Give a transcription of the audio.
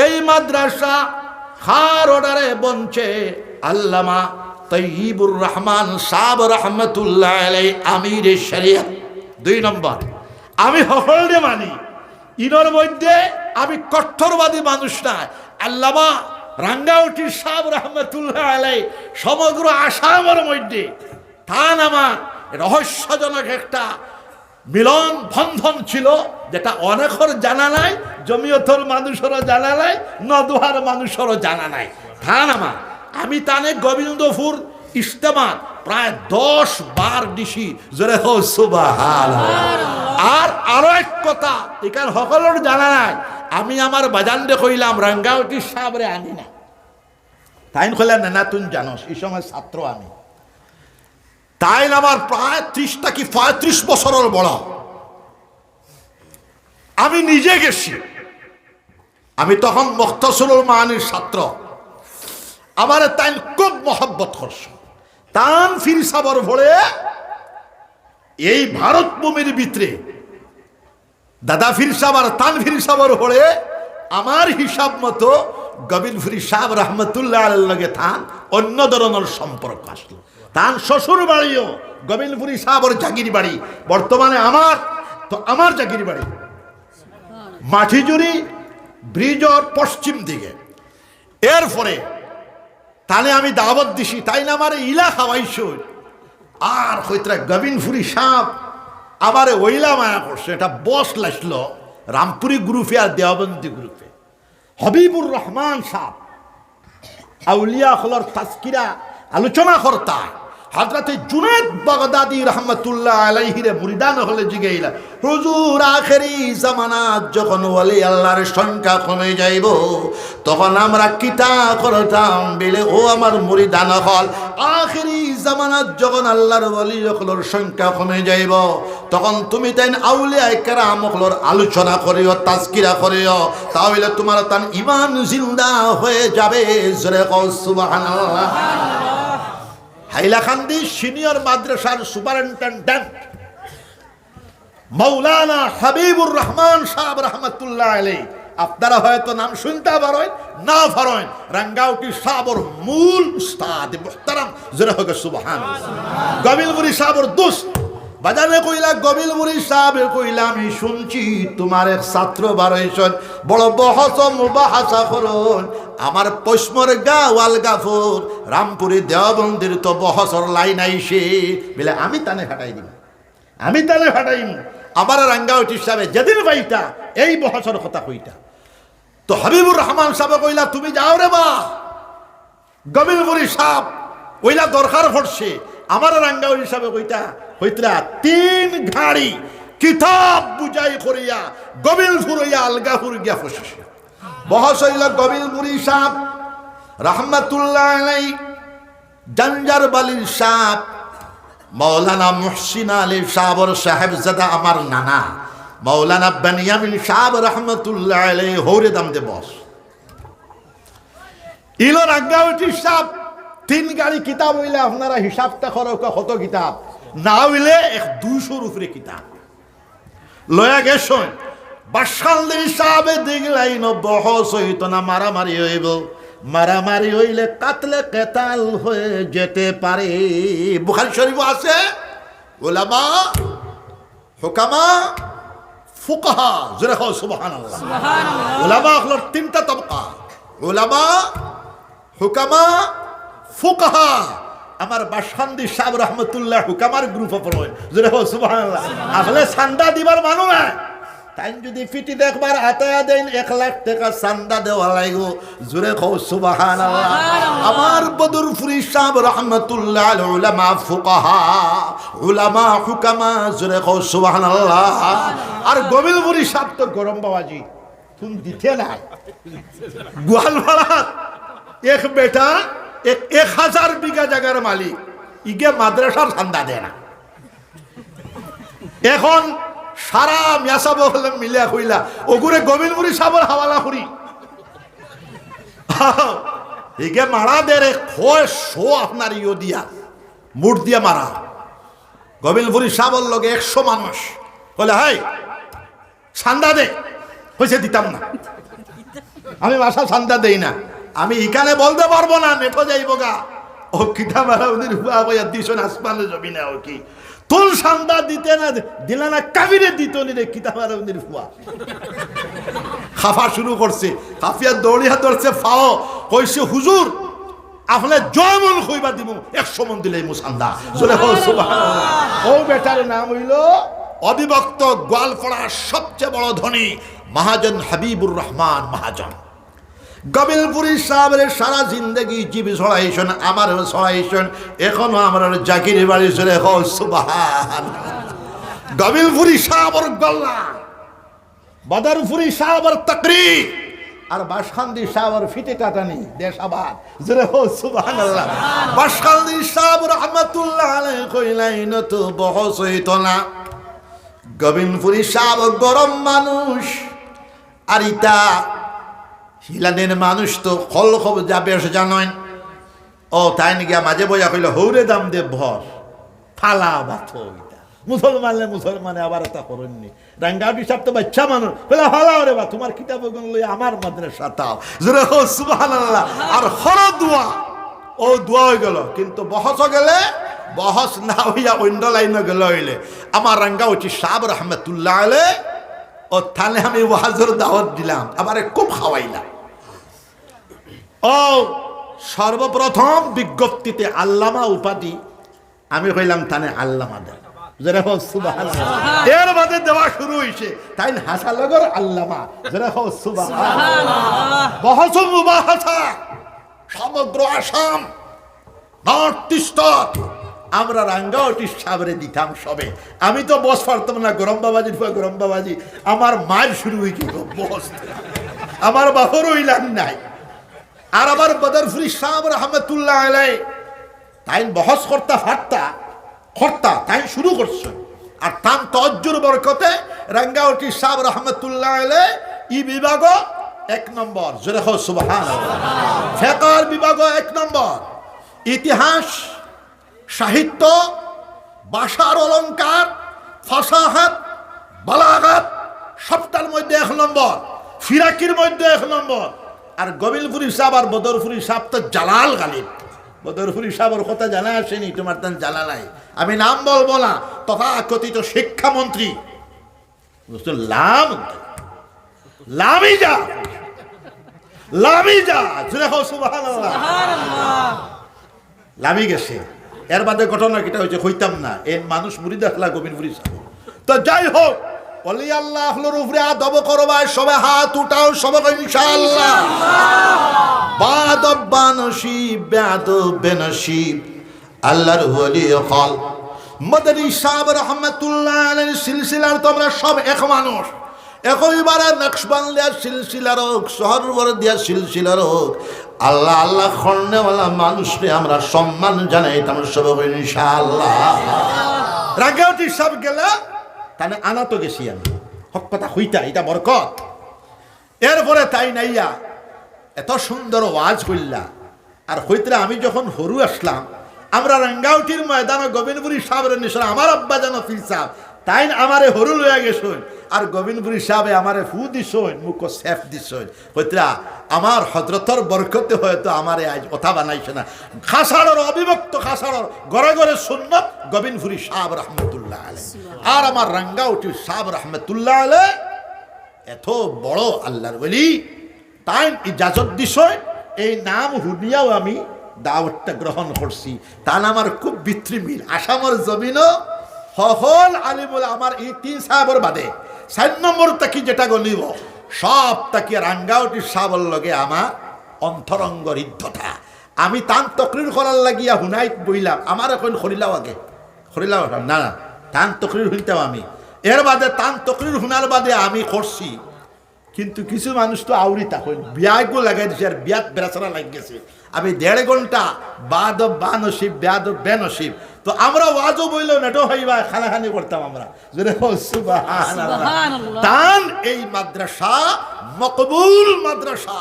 এই মাদ্রাসা খার অর্ডারে বনছে আল্লামা তৈয়বুর রহমান সাহেব রহমতুল্লাহ আলাইহি আমির শরিয়ত। 2 নম্বর, আমি সকলে মানি ইনোর মধ্যে আমি কট্টরবাদী মানুষ না। আল্লামা রাঙ্গাউটি সাহেব রহমতুল্লাহ আলাইহি সমগ্র আসামের মধ্যে তান আমার রহস্যজনক একটা মিলন বন্ধন ছিল, যেটা অনেকের জানা নাই, জমিয়তর মানুষেরও জানা নাই, নদুয়ার মানুষেরও জানা নাই। তান আমার আমি তানে গোবিন্দপুর ইজতেমা প্রায় 10 বার দিছি, জোরে হো সুবহানাল্লাহ। আর আরো এক কথা এখানে সকলের জানা নাই, আমি আমার বাজানরে কইলাম রাঙ্গাউটি সাহেবরে আনি না। তাই কইলেন না তুই জানোস এই সময় ছাত্র আমি। তাই আমার প্রায় 30টা কি 35 বছরের বড়। আমি নিজে গেছি, আমি তখন মুখতাসরুল মানির ছাত্র। আমার তাই খুব মহব্বত করছে। তান ফির সাবর ভরে এই ভারত ভূমির ভিতরে দাদা ফির সাহেব আর তান ফির সাবর ভরে আমার হিসাব মতো গোবিন্দপুরি সাহেব রহমতুল্লাহ আলাইহির লগে তান অন্য ধরনের সম্পর্ক আসলো। তান শ্বশুর বাড়িও গোবিন্দপুরি সাহেবের জাগির বাড়ি, বর্তমানে আমার জাগির বাড়ি মাঠিজুরি ব্রিজর পশ্চিম দিকে। এরপরে তাহলে আমি দাওয়াত দিছি, তাই না আমার ইলা খাওয়াইছ। আর হইতরা গোবিন্দপুরি সাহেব আমার ওইলা মায়া করছে। এটা বস লাগলো রামপুরি গ্রুপে আর দেওবন্দি গ্রুপে। হবিবুর রহমান সাহেব আউলিয়া হলর তাজকিরা আলোচনা করতা। হযরত জুনায়েদ বাগদাদি রহমাতুল্লাহ আলাইহির মুরিদান হলে জিগাইলা, হুজুর আখেরি জামানাত যখন ওলি আল্লাহর সংখ্যা কমে যাইব তখন আমরা কিতা করতাম বলে ও আমার মুরিদান হল, আখেরি জামানাত যখন আল্লাহর ওলি হলর সংখ্যা কমে যাইব তখন তুমি তাই আউলিয়া কেরাম হলর আলোচনা করিও, তাজকিরা করিও, তাহলে তোমার তান ঈমান জিন্দা হয়ে যাবে। জোরে কও সুবহানাল্লাহ। হাইলাকান্দি সিনিয়র মাদ্রাসার সুপারিনটেন্ডেন্ট মাওলানা হাবিবুর রহমান সাহেব রহমতুল্লাহ আলাইহি, আপনারা হয়তো নাম শুনতে পারেন না পারেন, রাঙ্গাউটি সাহেবের মূল উস্তাদ মুহতারাম। জোরে হোক সুবহানাল্লাহ। গোবিন্দপুরি সাহেবের দোস্ত বাজানে কইলা, গোবিন্দপুরি সাহেব কইলা আমি শুনছি তোমার এক ছাত্র বারইছন বড় বহস মুবাহাসা করুন। আমার পশ্মর গাওয়াল গাফর রামপুরি দেওবন্দির তো বহসর লাইন আইসে বলে আমি তানে ফাটাই দিব, আমি তানে ফাটাইম। আমার রাঙ্গাউটি সাহেব যেদিন পাইতা এই বহসর কথা কইতা। তো হাবিবুর রহমান সাহেব কইলা তুমি যাও রে বা। গোবিন্দপুরি সাহেব ওইলা দরকার পড়ছে। আমার রাঙ্গাউটি সাহেব কইতা হইতরা 3 গাড়ি কিতাব বুঝাই করিয়া গোবিন্দপুর হইয়া আলগাপুর গিয়া ফসছে। বহস হইল গোবিন্দপুরি সাহেব রহমতুল্লাহ আলাইহি, জঞ্জার বালির সাহেব মৌলানা মুহসিন আলী সাহেবর সাহেবজাদা আমার নানা মৌলানা বেনিয়ামিন সাহেব রহমতুল্লাহ আলাইহি হৌরে দাম দে বস ইলো রাঙ্গাউটি সাহেব 3 গাড়ি কিতাব হইলে আপনারা হিসাবটা করো কত কিতাব না হইলে 200 উপরে কিতাব লয়া গেছেন। বাসালদের সাহেবে দেখলাইন বহস হইত না, মারামারি হইব। মারামারি হইলে কাতলে কেতাল হয়ে যেতে পারে। বুখারী শরীফ আছে উলামা হুকামা ফুকাহা। জোরে হও সুবহানাল্লাহ। উলামা হলো 3টা তবকা, উলামা হুকামা ফুকাহা। আমার বাসান্দি সাহেব রহমতুল্লাহ হুকামার গ্রুপ পড়ে। জোরে হও সুবহানাল্লাহ। আসলে চান্দা দিবার মানুষ না, তাই যদি ফিটি দেখবার আতায়া দেন 1 লাখ টাকা চান্দা দেওয়া লাগো। জোরে কও সুবহানাল্লাহ। আমার বদরপুরি সাহেব রহমতুল্লাহ আলাইহি উলামা ফুকাহা উলামা হুকামা। জোরে কও সুবহানাল্লাহ। আর গোবিন্দপুরি সাহেব তো গরম বাবাজি তুমি দিতে না। গোয়ালপাড়া এক বেটা 1000 বিঘা জায়গার মালিক, ইগে মাদ্রাসার চান্দা দেয় না। এখন সারা মিয়াসা বহলে মিলিয়া কইলা ওগুরে গোবিন্দপুরি সাহেবের হাওয়ালা করি ইগে মারা দে রে খয় শো আপনার ইও দিয়া মুঠ দিয়া মারা। গোবিন্দপুরি সাহেবের লগে 100 মানুষ বলে হাই চান্দা দে, হয়েছে দিতাম না। আমি মাসা চান্দা দেই না, আমি এখানে বলতে পারবো না, নেটো যাইব গা। ও কিতাব আলাউদ্দিন হুয়া বইয়া দিছন আসমানে জমিনে, ও কি তোর চান্দা দিতে না দিলা না কাবিরে দিত নি রে কিতাব আলাউদ্দিন হুয়া। খাফা শুরু করছে, খাফিয়া দৌড়িয়া ধরছে ফাও, কইছে হুজুর আপনি জয়মন কইবা দিব 100 মন দিলে মুসান্দা। জোরে হো সুবহানাল্লাহ। ও বেটার নাম হইল অবিভক্ত গোয়ালপাড়ার সবচেয়ে বড় ধনী মহাজন হাবিবুর রহমান মহাজন। গবিলপুরি সাহেবের সারা জিন্দগি জীব ছড়াইছেন, আমার ছড়াইছেন, এখনো আমার জাকির বাড়ি। জোরে হো সুবহানাল্লাহ। গবিলপুরি সাহেবের গল্লা, বদরপুরি সাহেবের তাকরীর, আর বাসখান্দি সাহেবের ফিতে কাটানি দেশাবাদ। জোরে হো সুবহানাল্লাহ। বাসখান্দি সাহেব রহমাতুল্লাহ আলাইহি কইলাইন তো বহস হইত না। গোবিন্দপুরি সাহেব গরম মানুষ, আর ইটা হিলানের মানুষ তো খল খব যাবে জানেন। ও তাই নাকি মাঝে বইয়া কইল হৌরে দাম দে ভর ফালা বাথ। মুসলমানে মুসলমানে আবার তা করেননি। রাঙ্গাউটি সাহেব তো বাচ্চা মানুষ, বলে হালাও রে বা তোমার কিতাব লই আমার মাদ্রাসা তাও। জোরে হো সুবহানাল্লাহ। আর হর দোয়া, ও দোয়া হয়ে গেল, কিন্তু বহস গেলে বহস না হইয়া অন্য লাইনে গেল হইলে আমার রাঙ্গাউটি সাহেব রহমতুল্লাহ আলাইহি ও থানে আমি ওয়াজের দাওয়াত দিলাম, আমারে খুব খাওয়াইলাম। ও সর্বপ্রথম বিজ্ঞপ্তিতে আল্লামা উপাধি আমি কইলাম থানে আল্লামা দেন। জোরে হো সুবহানাল্লাহ। এর মধ্যে দেওয়া শুরু হইছে তাই হাসালগর আল্লামা। জোরে হো সুবহানাল্লাহ। বহস মুবাহাসা সমগ্র আসাম নর্থ ইস্ট আমরা রাঙ্গাউটি সাবরে দিতাম সবে। আমি তো বস পারতাম না, গরম বাবাজি গরম বাবাজি আমার মায়ের শুরু হয়েছিল বস, আমার বাপর হইলাম নাই। আর আবার বদরপুরি সাহেব রহমতুল্লাহ আলাইহি তাই বহস করতা ফাটতা খর্তা তাই শুরু করছে। আর তাম তজ্জুর বরকতে রাঙ্গাউটি সাহেব রহমতুল্লাহ আলাইহি ই বিভাগ 1 নম্বর। জোরে হো সুবহানাল্লাহ। ফিকহ বিভাগ 1 নম্বর, ইতিহাস, সাহিত্য, ভাষার অলঙ্কার, ফাসাহাত, বালাগাত সবটার মধ্যে 1 নম্বর, ফিরাকির মধ্যে 1 নম্বর। আর গবিলপুরি সাহেব আর বদরপুরি সাহেব তো জালাল গালিব। বদরপুরি সাহেবের কথা জানা আসেনি, তোমার তান জানা নাই, আমি নাম বলবো না। তথাকথিত শিক্ষামন্ত্রী লামিজা লামিজা। জোরে হো সুবহানাল্লাহ। লামি গেছে। এর বাদে ঘটনা কিটা হয়েছে হইতাম না, এই মানুষ মুড়ি দেখলা গোবিন্দপুরি সাহেব। তো যাই হোক, ওলি আল্লাহর উপরে আদব করবা, সবে হাত উঠাও সবে ইনশাআল্লাহ। বাদব বানসিব বেয়াদব বেনসিব আল্লাহর ওলি হল মদনী সাহেব রহমাতুল্লাহ আলাইহি সিলসিলার তোমরা সব এক মানুষ। একইবারে নকশবন্দিয়া সিলসিলার হোক, শহরবর দিয়া সিলসিলার হোক, আল্লাহ আল্লাহ খন্ডেওয়ালা মানুষকে আমরা সম্মান জানাইতাম সব ইনশাআল্লাহ। রাঙ্গাউটি সাহেব গেলে তাহলে আনা তো গেছি আমি, হক কথা হইতা এটা বরকত। এরপরে তাই নাইয়া এত সুন্দর ওয়াজ কইলা। আর হইতরা আমি যখন হরু আসলাম, আমরা রাঙ্গাউটির ময়দানে গোবিন্দপুরি সাহেবের নিশানা আমার আব্বা যেন পীর সাহেব তাই আমারে হরু লইয়া গেছেন। আর গোবিন্দপুরি সাহেবে আমারে ফু দিছেন, মুখ সেফ দিছেন। হইতরা আমার হজরতর বরকতে হয়তো আমারে আজ কথা বানাইছে না। খাসাড়র অবিভক্ত খাসাড়র গড়ে গড়ে সুন্নত গোবিন্দপুরি সাহেব রহমতুল্লাহ আলাইহি আর আমার রাঙ্গাউটি সাহেব রহমতুল্লাহ আলাইহি এত বড় আল্লাহর ওলি তাই ইজাজত দিছেন। এই নাম হুনিয়াও আমি দাওয়াতটা গ্রহণ করছি। তার আমার খুব বিত্রি মিল। আসামের জমিনও হল আলিমুল আমার এই 3 সাহেবের বাদে 4 নম্বর তাকি যেটা গলিব সব তাকি রাঙ্গাউটি সাহেবের লগে আমার অন্তরঙ্গ হৃদ্ধতা। আমি তান তকরির করার লাগিয়া হুনাই বইলাম, আমার এখন খরিলাও আগে খরিলাও না না তান তকরির শুনতাম আমি। এর বাদে তান তকরির শুনার বাদে আমি করছি। কিন্তু কিছু মানুষ তো আউরি তখন বিয়াগো লাগাই দিছে, আর বিয়াত বেড়াচারা লাগ গেছে। আমি 1.5 ঘন্টা বাদব বানসিব বেয়াদব বেনসিব। তো আমরা ওয়াজও বইলেও নেটো হইবা খানাখানি করতাম আমরা। জোরে সুবহানাল্লাহ। তান এই মাদ্রাসা মকবুল মাদ্রাসা।